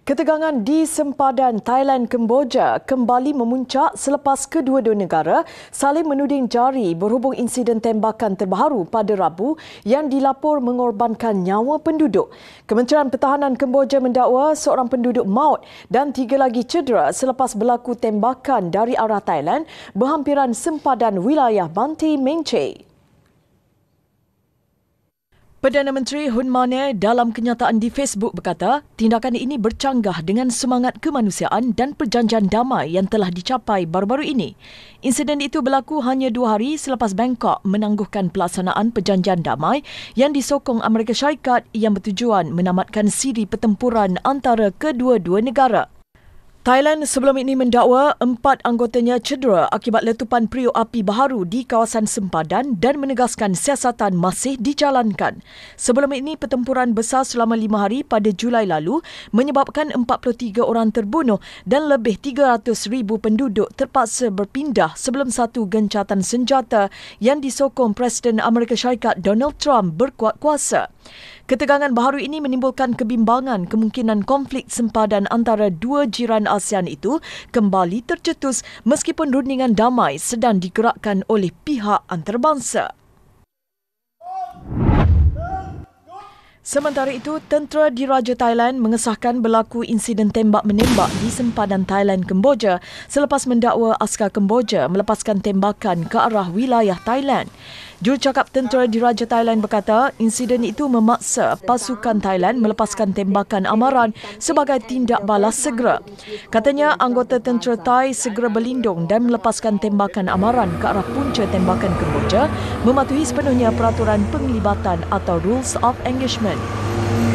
Ketegangan di sempadan Thailand-Kemboja kembali memuncak selepas kedua-dua negara saling menuding jari berhubung insiden tembakan terbaru pada Rabu yang dilapor mengorbankan nyawa penduduk. Kementerian Pertahanan Kemboja mendakwa seorang penduduk maut dan 3 lagi cedera selepas berlaku tembakan dari arah Thailand berhampiran sempadan wilayah Banteay Mencey. Perdana Menteri Hun Manet dalam kenyataan di Facebook berkata, tindakan ini bercanggah dengan semangat kemanusiaan dan perjanjian damai yang telah dicapai baru-baru ini. Insiden itu berlaku hanya 2 hari selepas Bangkok menangguhkan pelaksanaan perjanjian damai yang disokong Amerika Syarikat yang bertujuan menamatkan siri pertempuran antara kedua-dua negara. Thailand sebelum ini mendakwa 4 anggotanya cedera akibat letupan periuk api baharu di kawasan sempadan dan menegaskan siasatan masih dijalankan. Sebelum ini, pertempuran besar selama 5 hari pada Julai lalu menyebabkan 43 orang terbunuh dan lebih 300,000 penduduk terpaksa berpindah sebelum satu gencatan senjata yang disokong Presiden Amerika Syarikat Donald Trump berkuat kuasa. Ketegangan baharu ini menimbulkan kebimbangan kemungkinan konflik sempadan antara dua jiran ASEAN itu kembali tercetus meskipun rundingan damai sedang digerakkan oleh pihak antarabangsa. Sementara itu, tentera diraja Thailand mengesahkan berlaku insiden tembak-menembak di sempadan Thailand-Kemboja selepas mendakwa askar Kemboja melepaskan tembakan ke arah wilayah Thailand. Jurucakap tentera diraja Thailand berkata insiden itu memaksa pasukan Thailand melepaskan tembakan amaran sebagai tindak balas segera. Katanya anggota tentera Thai segera berlindung dan melepaskan tembakan amaran ke arah punca tembakan Kemboja mematuhi sepenuhnya peraturan penglibatan atau Rules of Engagement.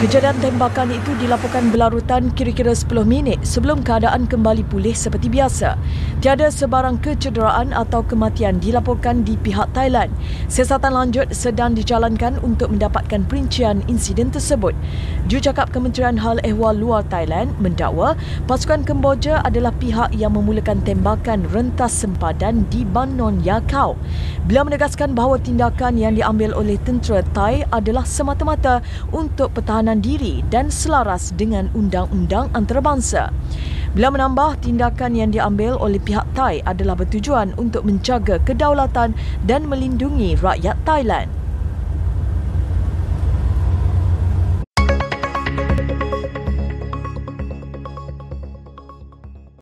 Kejadian tembakan itu dilaporkan berlarutan kira-kira 10 minit sebelum keadaan kembali pulih seperti biasa. Tiada sebarang kecederaan atau kematian dilaporkan di pihak Thailand. Siasatan lanjut sedang dijalankan untuk mendapatkan perincian insiden tersebut. Jurucakap Kementerian Hal Ehwal Luar Thailand mendakwa pasukan Kemboja adalah pihak yang memulakan tembakan rentas sempadan di Ban Non Yakau. Beliau menegaskan bahawa tindakan yang diambil oleh tentera Thai adalah semata-mata untuk pertahanan diri dan selaras dengan undang-undang antarabangsa. Beliau menambah tindakan yang diambil oleh pihak Thai adalah bertujuan untuk menjaga kedaulatan dan melindungi rakyat Thailand.